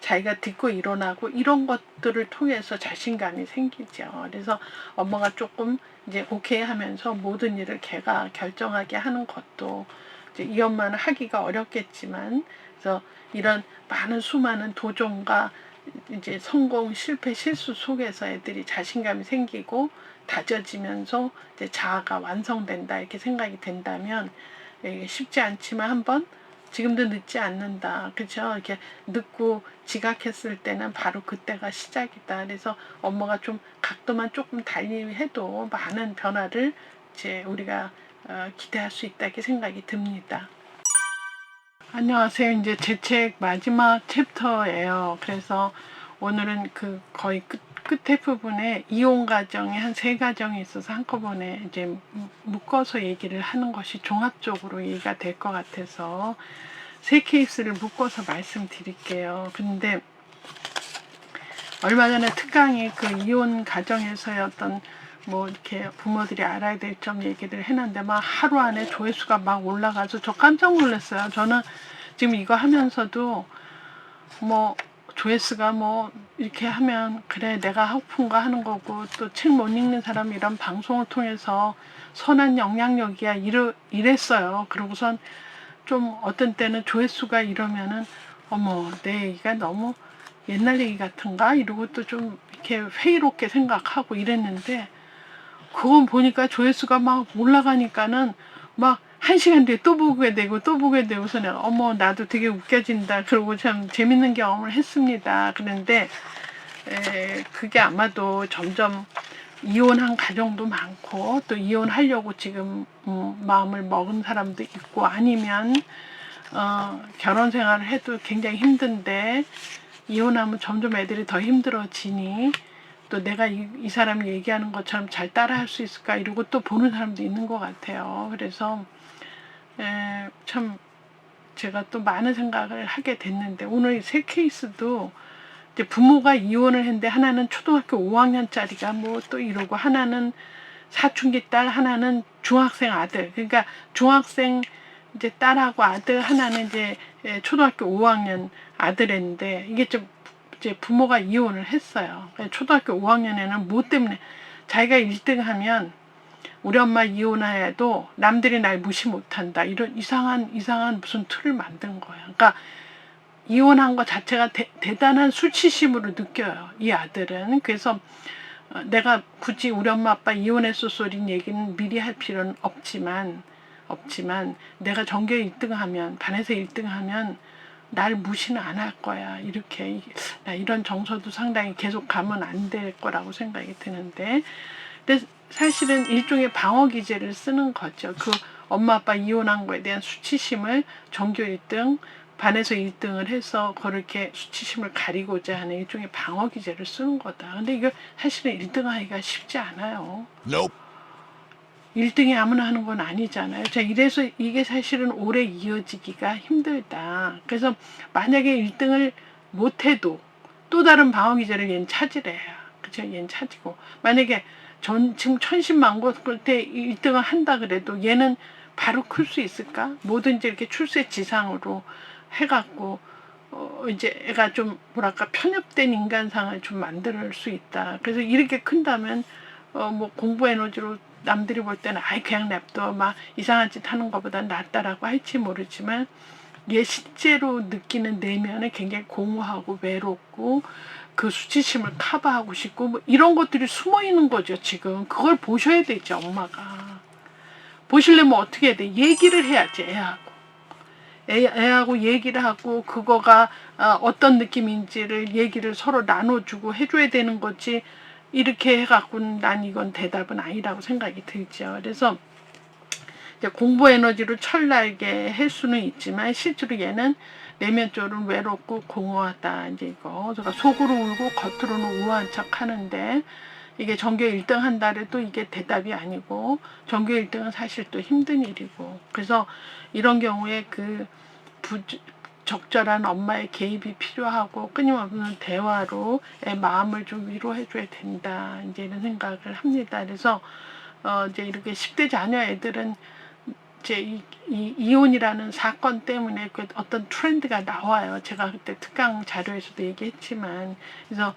자기가 딛고 일어나고 이런 것들을 통해서 자신감이 생기죠. 그래서 엄마가 조금 이제 오케이 하면서 모든 일을 걔가 결정하게 하는 것도 이제 이 엄마는 하기가 어렵겠지만 그래서 이런 많은 수많은 도전과 이제 성공, 실패, 실수 속에서 애들이 자신감이 생기고 다져지면서 이제 자아가 완성된다 이렇게 생각이 된다면 쉽지 않지만 한번 지금도 늦지 않는다. 그렇죠? 이렇게 늦고 지각했을 때는 바로 그때가 시작이다. 그래서 엄마가 좀 각도만 조금 달리 해도 많은 변화를 이제 우리가 기대할 수 있다 이렇게 생각이 듭니다. 안녕하세요. 이제 제 책 마지막 챕터예요. 그래서 오늘은 그 거의 끝에 부분에 이혼 가정이 한 3가정이 있어서 한꺼번에 이제 묶어서 얘기를 하는 것이 종합적으로 얘기가 될 것 같아서 3케이스를 묶어서 말씀드릴게요. 근데 얼마 전에 특강이 그 이혼 가정에서의 어떤 뭐 이렇게 부모들이 알아야 될 점 얘기를 해놨는데 막 하루 안에 조회수가 막 올라가서 저 깜짝 놀랐어요. 저는 지금 이거 하면서도 뭐 조회수가 뭐 이렇게 하면 그래 내가 하고픈 거 하는 거고 또 책 못 읽는 사람이 이런 방송을 통해서 선한 영향력이야 이랬어요. 그러고선 좀 어떤 때는 조회수가 이러면은 어머 내 얘기가 너무 옛날 얘기 같은가 이러고 또 좀 이렇게 회의롭게 생각하고 이랬는데 그건 보니까 조회수가 막 올라가니까는 막 1시간 뒤에 또 보게 되고 또 보게 되고서 내가 어머 나도 되게 웃겨진다 그러고 참 재밌는 경험을 했습니다. 그런데 그게 아마도 점점 이혼한 가정도 많고 또 이혼하려고 지금 마음을 먹은 사람도 있고 아니면 결혼 생활을 해도 굉장히 힘든데 이혼하면 점점 애들이 더 힘들어지니 또 내가 이 사람이 얘기하는 것처럼 잘 따라할 수 있을까 이러고 또 보는 사람도 있는 것 같아요. 그래서 참 제가 또 많은 생각을 하게 됐는데 오늘 세 케이스도 이제 부모가 이혼을 했는데 하나는 초등학교 5학년짜리가 뭐 또 이러고 하나는 사춘기 딸 하나는 중학생 아들 그러니까 중학생 이제 딸하고 아들 하나는 이제 초등학교 5학년 아들인데 이게 좀 이제 부모가 이혼을 했어요. 초등학교 5학년에는 뭐 때문에 자기가 1등하면 우리 엄마 이혼해도 남들이 날 무시 못한다 이런 이상한 무슨 틀을 만든 거야. 그러니까 이혼한 것 자체가 대단한 수치심으로 느껴요. 이 아들은. 그래서 내가 굳이 우리 엄마 아빠 이혼했어 소린 얘기는 미리 할 필요는 없지만 내가 전교 1등하면 반에서 1등하면 날 무시는 안 할 거야. 이렇게 나 이런 정서도 상당히 계속 가면 안 될 거라고 생각이 드는데 근데 사실은 일종의 방어 기제를 쓰는 거죠. 그 엄마 아빠 이혼한 거에 대한 수치심을 전교 1등 반에서 1등을 해서 그렇게 수치심을 가리고자 하는 일종의 방어 기제를 쓰는 거다. 근데 이거 사실은 1등 하기가 쉽지 않아요. Nope. 1등이 아무나 하는 건 아니잖아요. 자, 이래서 이게 사실은 오래 이어지기가 힘들다. 그래서 만약에 1등을 못해도 또 다른 방어 기제를 얘는 찾으래요. 그죠? 얘는 찾고. 만약에 지금 천신만고 그때 1등을 한다 그래도 얘는 바로 클 수 있을까? 뭐든지 이렇게 출세지상으로 해갖고 이제 애가 좀 뭐랄까 편협된 인간상을 좀 만들 수 있다. 그래서 이렇게 큰다면 뭐 공부 에너지로 남들이 볼 때는 아이 그냥 냅둬 막 이상한 짓 하는 것보다 낫다라고 할지 모르지만 얘 실제로 느끼는 내면은 굉장히 공허하고 외롭고 그 수치심을 커버하고 싶고 뭐 이런 것들이 숨어 있는 거죠. 지금 그걸 보셔야 되죠. 엄마가 보시려면 어떻게 해야 돼? 얘기를 해야지. 애하고 얘기를 하고 그거가 어떤 느낌인지를 얘기를 서로 나눠주고 해줘야 되는 거지. 이렇게 해갖고는 난 이건 대답은 아니라고 생각이 들죠. 그래서 이제 공부 에너지로 철날게 할 수는 있지만 실제로 얘는 내면적으로는 외롭고 공허하다. 이제 이거 제가 속으로 울고 겉으로는 우아한 척 하는데 이게 전교 1등 한 달에도 이게 대답이 아니고 전교 1등은 사실 또 힘든 일이고 그래서 이런 경우에 그 적절한 엄마의 개입이 필요하고 끊임없는 대화로 애 마음을 좀 위로해줘야 된다. 이제 이런 생각을 합니다. 그래서 이제 이렇게 10대 자녀 애들은 이제 이혼이라는 사건 때문에 그 어떤 트렌드가 나와요. 제가 그때 특강 자료에서도 얘기했지만 그래서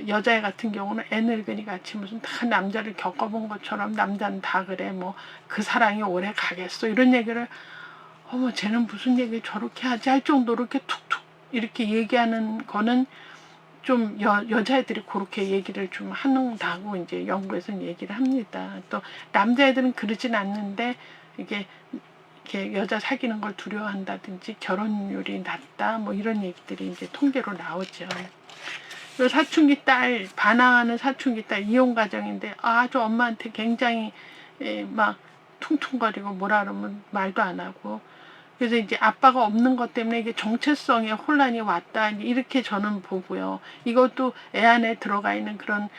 여자애 같은 경우는 애 늙은이 같이 무슨 다 남자를 겪어본 것처럼 남자는 다 그래 뭐 그 사랑이 오래 가겠어 이런 얘기를 어머 쟤는 무슨 얘기 저렇게 하지 할 정도로 이렇게 툭툭 이렇게 얘기하는 거는 좀 여자애들이 그렇게 얘기를 좀 하는다고 이제 연구에서는 얘기를 합니다. 또 남자애들은 그러진 않는데 이게 이렇게 여자 사귀는 걸 두려워한다든지 결혼율이 낮다 뭐 이런 얘기들이 이제 통계로 나오죠. 그 사춘기 딸 반항하는 사춘기 딸 이혼 가정인데 아주 엄마한테 굉장히 막 퉁퉁거리고 뭐라 그러면 말도 안 하고 그래서 이제 아빠가 없는 것 때문에 이게 정체성에 혼란이 왔다 이렇게 저는 보고요. 이것도 애 안에 들어가 있는 그런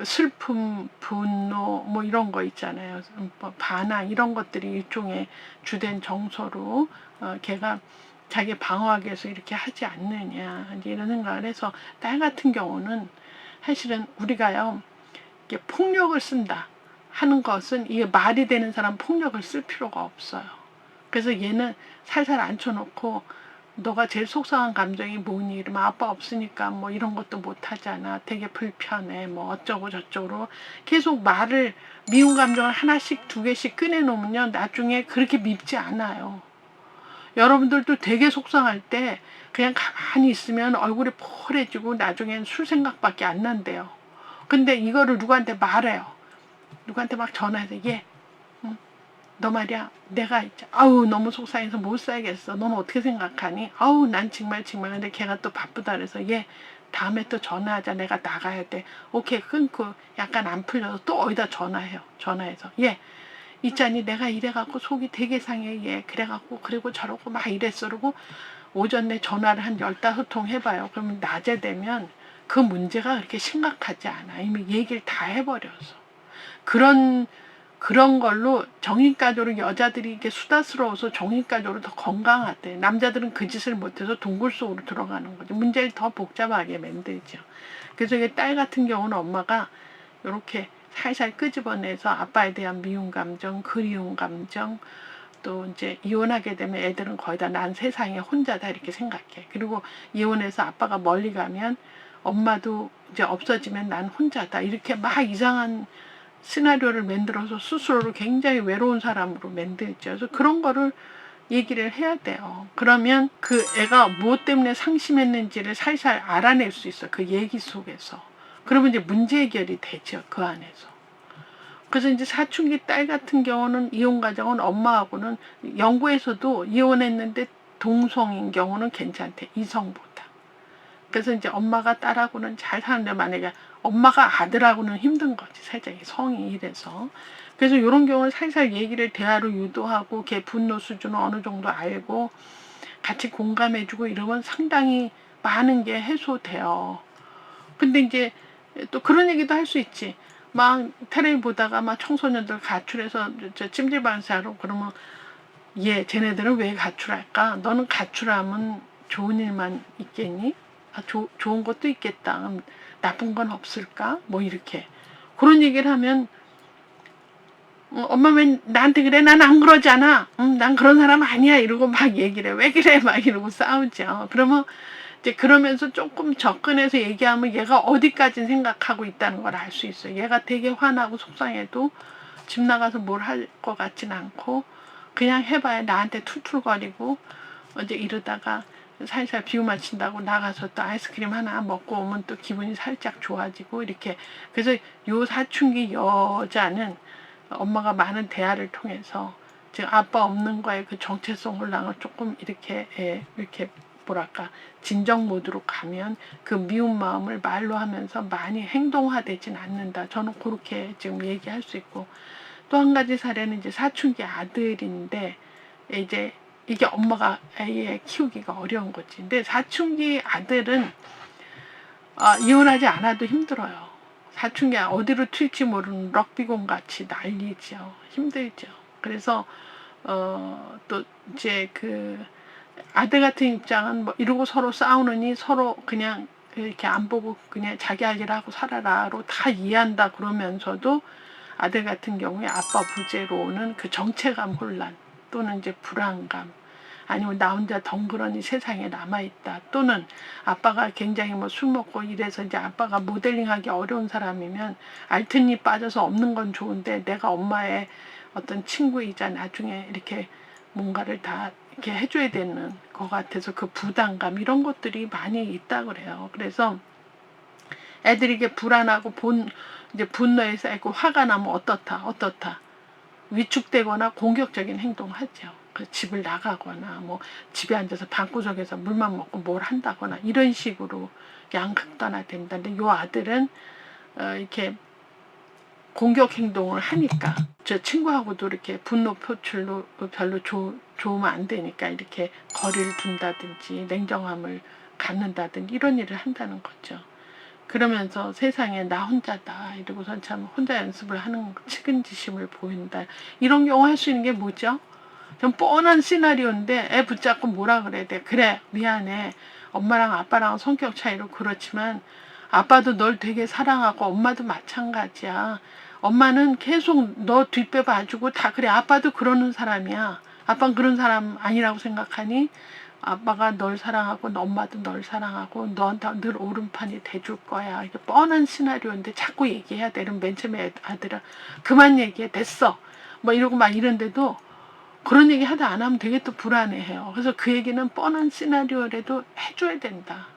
슬픔, 분노 뭐 이런 거 있잖아요. 뭐 반항 이런 것들이 일종의 주된 정서로 걔가 자기 방어하기 위해서 이렇게 하지 않느냐 이제 이런 생각을 해서 딸 같은 경우는 사실은 우리가요 이게 폭력을 쓴다 하는 것은 이게 말이 되는 사람 폭력을 쓸 필요가 없어요. 그래서 얘는 살살 앉혀놓고 너가 제일 속상한 감정이 뭐니? 이러면 아빠 없으니까 뭐 이런 것도 못 하잖아. 되게 불편해. 뭐 어쩌고 저쩌고 계속 말을 미운 감정을 하나씩 두 개씩 꺼내놓으면요. 나중에 그렇게 밉지 않아요. 여러분들도 되게 속상할 때 그냥 가만히 있으면 얼굴이 펄해지고 나중엔 술 생각밖에 안 난대요. 근데 이거를 누구한테 말해요. 누구한테 막 전화해서 얘, 너 말이야, 내가 있자. 아우 너무 속상해서 못 살겠어. 너는 어떻게 생각하니? 아우 난 정말 근데 걔가 또 바쁘다 그래서 얘 다음에 또 전화하자. 내가 나가야 돼. 오케이 끊고 약간 안 풀려서 또 어디다 전화해요. 전화해서 얘 있잖니 내가 이래갖고 속이 되게 상해. 얘 그래갖고 그리고 저러고 막 이랬어. 그러고 오전에 전화를 한 15통 해봐요. 그러면 낮에 되면 그 문제가 그렇게 심각하지 않아. 이미 얘기를 다 해버려서. 그런 걸로 정신과적으로 여자들이 이렇게 수다스러워서 정신과적으로 더 건강하대. 남자들은 그 짓을 못해서 동굴 속으로 들어가는 거죠. 문제를 더 복잡하게 만들죠. 그래서 이게 딸 같은 경우는 엄마가 이렇게 살살 끄집어내서 아빠에 대한 미운 감정, 그리운 감정, 또 이제 이혼하게 되면 애들은 거의 다 난 세상에 혼자다 이렇게 생각해. 그리고 이혼해서 아빠가 멀리 가면 엄마도 이제 없어지면 난 혼자다 이렇게 막 이상한 시나리오를 만들어서 스스로를 굉장히 외로운 사람으로 만들죠. 그래서 그런 거를 얘기를 해야 돼요. 그러면 그 애가 무엇 때문에 상심했는지를 살살 알아낼 수 있어. 그 얘기 속에서. 그러면 이제 문제 해결이 되죠. 그 안에서. 그래서 이제 사춘기 딸 같은 경우는 이혼 가정은 엄마하고는 연구에서도 이혼했는데 동성인 경우는 괜찮대. 이성보다. 그래서 이제 엄마가 딸하고는 잘 사는데 만약에 엄마가 아들하고는 힘든 거지. 살짝 성이 이래서. 그래서 이런 경우는 살살 얘기를 대화로 유도하고 걔 분노 수준을 어느 정도 알고 같이 공감해주고 이러면 상당히 많은 게 해소돼요. 근데 이제 또 그런 얘기도 할 수 있지. 막 텔레비 보다가 막 청소년들 가출해서 저 찜질방사로 그러면 쟤네들은 왜 가출할까? 너는 가출하면 좋은 일만 있겠니? 좋은 것도 있겠다. 나쁜 건 없을까? 뭐 이렇게 그런 얘기를 하면 엄마 왜 나한테 그래? 난 안 그러잖아. 난 그런 사람 아니야. 이러고 막 얘기를 해. 왜 그래? 막 이러고 싸우죠. 그러면 이제 그러면서 조금 접근해서 얘기하면 얘가 어디까지 생각하고 있다는 걸 알 수 있어요. 얘가 되게 화나고 속상해도 집 나가서 뭘 할 것 같진 않고 그냥 해봐야 나한테 툴툴거리고 이제 이러다가 살살 비유 맞춘다고 나가서 또 아이스크림 하나 먹고 오면 또 기분이 살짝 좋아지고 이렇게. 그래서 요 사춘기 여자는 엄마가 많은 대화를 통해서 지금 아빠 없는 거에 그 정체성 혼란을 조금 이렇게 뭐랄까 진정 모드로 가면 그 미운 마음을 말로 하면서 많이 행동화되진 않는다. 저는 그렇게 지금 얘기할 수 있고, 또 한 가지 사례는 이제 사춘기 아들인데 이제 이게 엄마가 애 키우기가 어려운 거지. 근데 사춘기 아들은 이혼하지 않아도 힘들어요. 사춘기 어디로 튈지 모르는 럭비공 같이 난리죠. 힘들죠. 그래서 또 이제 그 아들 같은 입장은 뭐 이러고 서로 싸우느니 서로 그냥 이렇게 안 보고 그냥 자기 할 일 하고 살아라로 다 이해한다 그러면서도 아들 같은 경우에 아빠 부재로 오는 그 정체감 혼란 또는 이제 불안감, 아니면 나 혼자 덩그러니 세상에 남아있다, 또는 아빠가 굉장히 뭐 술 먹고 이래서 이제 아빠가 모델링하기 어려운 사람이면 알튼이 빠져서 없는 건 좋은데 내가 엄마의 어떤 친구이자 나중에 이렇게 뭔가를 다 이렇게 해줘야 되는 것 같아서 그 부담감 이런 것들이 많이 있다 그래요. 그래서 애들이 이게 불안하고 이제 분노에 쌓이고 화가 나면 어떻다 위축되거나 공격적인 행동을 하죠. 그 집을 나가거나 뭐 집에 앉아서 방구석에서 물만 먹고 뭘 한다거나 이런 식으로 양극단화됩니다. 근데 요 아들은 이렇게 공격 행동을 하니까 저 친구하고도 이렇게 분노 표출로 별로 좋으면 안 되니까 이렇게 거리를 둔다든지 냉정함을 갖는다든지 이런 일을 한다는 거죠. 그러면서 세상에 나 혼자다 이러고선 참 혼자 연습을 하는 측은지심을 보인다. 이런 경우 할 수 있는 게 뭐죠? 좀 뻔한 시나리오인데 애 붙잡고 뭐라 그래야 돼. 그래 미안해, 엄마랑 아빠랑 성격 차이로 그렇지만 아빠도 널 되게 사랑하고 엄마도 마찬가지야. 엄마는 계속 너 뒷배 봐주고 다 그래. 아빠도 그러는 사람이야. 아빠는 그런 사람 아니라고 생각하니? 아빠가 널 사랑하고 엄마도 널 사랑하고 너한테 늘 오른판이 돼줄 거야. 이게 뻔한 시나리오인데 자꾸 얘기해야 돼. 이러면 맨 처음에 아들아 그만 얘기해 됐어 뭐 이러고 막 이런데도 그런 얘기 하다 안 하면 되게 또 불안해해요. 그래서 그 얘기는 뻔한 시나리오라도 해줘야 된다.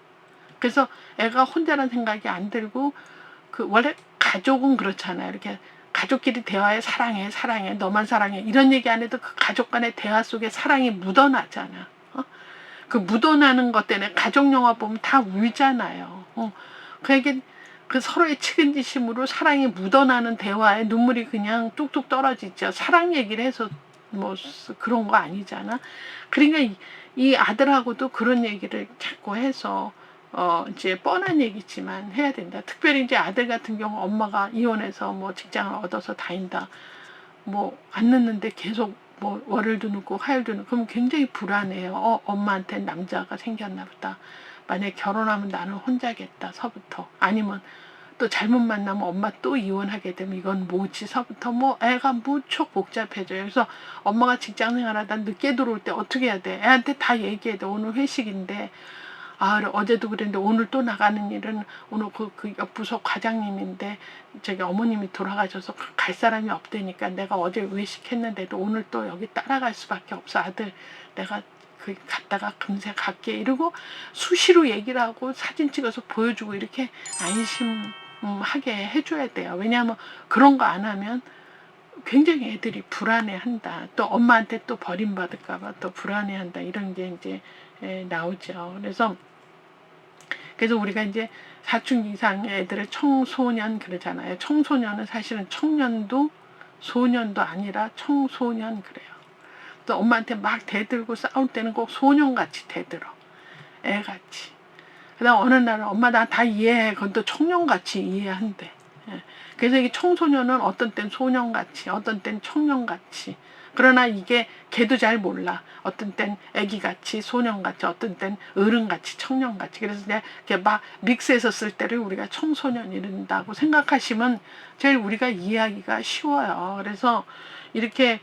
그래서 애가 혼자라는 생각이 안 들고, 그 원래 가족은 그렇잖아요. 이렇게 가족끼리 대화에 사랑해, 사랑해, 너만 사랑해 이런 얘기 안 해도 그 가족 간의 대화 속에 사랑이 묻어나잖아. 그 묻어나는 것 때문에 가족 영화 보면 다 울잖아요. 그에게 그 서로의 측은지심으로 사랑이 묻어나는 대화에 눈물이 그냥 뚝뚝 떨어지죠. 사랑 얘기를 해서 뭐 그런 거 아니잖아. 그러니까 이 아들하고도 그런 얘기를 자꾸 해서 이제 뻔한 얘기지만 해야 된다. 특별히 이제 아들 같은 경우 엄마가 이혼해서 뭐 직장을 얻어서 다닌다. 뭐 안 늦는데 계속 뭐 월요일도 늦고 화요일도 늦고 그럼 굉장히 불안해요. 엄마한테 남자가 생겼나 보다. 만약에 결혼하면 나는 혼자겠다 서부터. 아니면 또 잘못 만나면 엄마 또 이혼하게 되면 이건 뭐지 서부터 뭐 애가 무척 복잡해져요. 그래서 엄마가 직장 생활하다 늦게 들어올 때 어떻게 해야 돼? 애한테 다 얘기해야 돼. 오늘 회식인데 어제도 그랬는데 오늘 또 나가는 일은 오늘 그 옆부서 과장님인데 저기 어머님이 돌아가셔서 갈 사람이 없다니까 내가 어제 외식했는데도 오늘 또 여기 따라갈 수밖에 없어. 아들 내가 그 갔다가 금세 갈게 이러고 수시로 얘기를 하고 사진 찍어서 보여주고 이렇게 안심하게 해줘야 돼요. 왜냐하면 그런 거 안 하면 굉장히 애들이 불안해한다. 또 엄마한테 또 버림받을까봐 또 불안해한다. 이런 게 이제 나오죠. 그래서 우리가 이제 사춘기 이상의 애들을 청소년 그러잖아요. 청소년은 사실은 청년도 소년도 아니라 청소년 그래요. 또 엄마한테 막 대들고 싸울 때는 꼭 소년같이 대들어. 애같이. 그다음 어느 날은 엄마 나 다 이해해. 그건 또 청년같이 이해한대. 그래서 이게 청소년은 어떤 땐 소년같이 어떤 땐 청년같이 그러나 이게 걔도 잘 몰라. 어떤 땐 애기같이 소년같이 어떤 땐 어른같이 청년같이 그래서 내가 이렇게 막 믹스해서 쓸 때를 우리가 청소년 이른다고 생각하시면 제일 우리가 이해하기가 쉬워요. 그래서 이렇게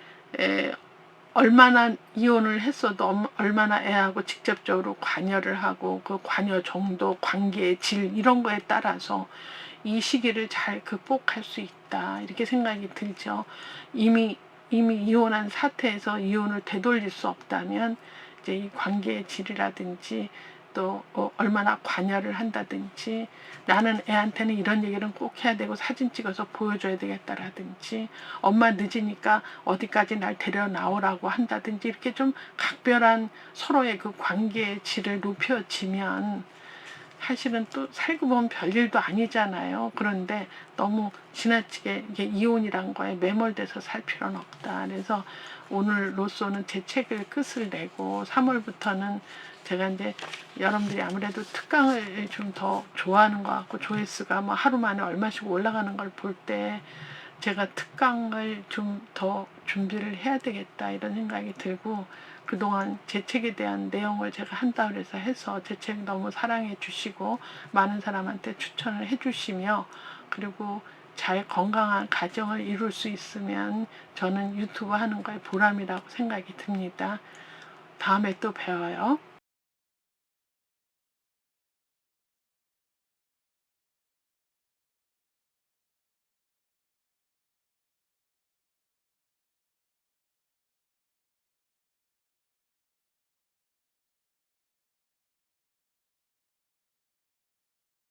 얼마나 이혼을 했어도 얼마나 애하고 직접적으로 관여를 하고 그 관여 정도, 관계의 질 이런 거에 따라서 이 시기를 잘 극복할 수 있다 이렇게 생각이 들죠. 이미 이혼한 사태에서 이혼을 되돌릴 수 없다면 이제 이 관계의 질이라든지 또 얼마나 관여를 한다든지 나는 애한테는 이런 얘기는 꼭 해야 되고 사진 찍어서 보여줘야 되겠다라든지 엄마 늦으니까 어디까지 날 데려 나오라고 한다든지 이렇게 좀 각별한 서로의 그 관계의 질을 높여지면 사실은 또 살고 보면 별일도 아니잖아요. 그런데 너무 지나치게 이게 이혼이란 거에 매몰돼서 살 필요는 없다. 그래서 오늘로서는 제 책을 끝을 내고 3월부터는 제가 이제 여러분들이 아무래도 특강을 좀 더 좋아하는 것 같고 조회수가 뭐 하루 만에 얼마씩 올라가는 걸 볼 때 제가 특강을 좀 더 준비를 해야 되겠다 이런 생각이 들고 그동안 제 책에 대한 내용을 제가 한다 그래서 해서 제 책 너무 사랑해 주시고 많은 사람한테 추천을 해 주시며 그리고 잘 건강한 가정을 이룰 수 있으면 저는 유튜브 하는 거에 보람이라고 생각이 듭니다. 다음에 또 배워요.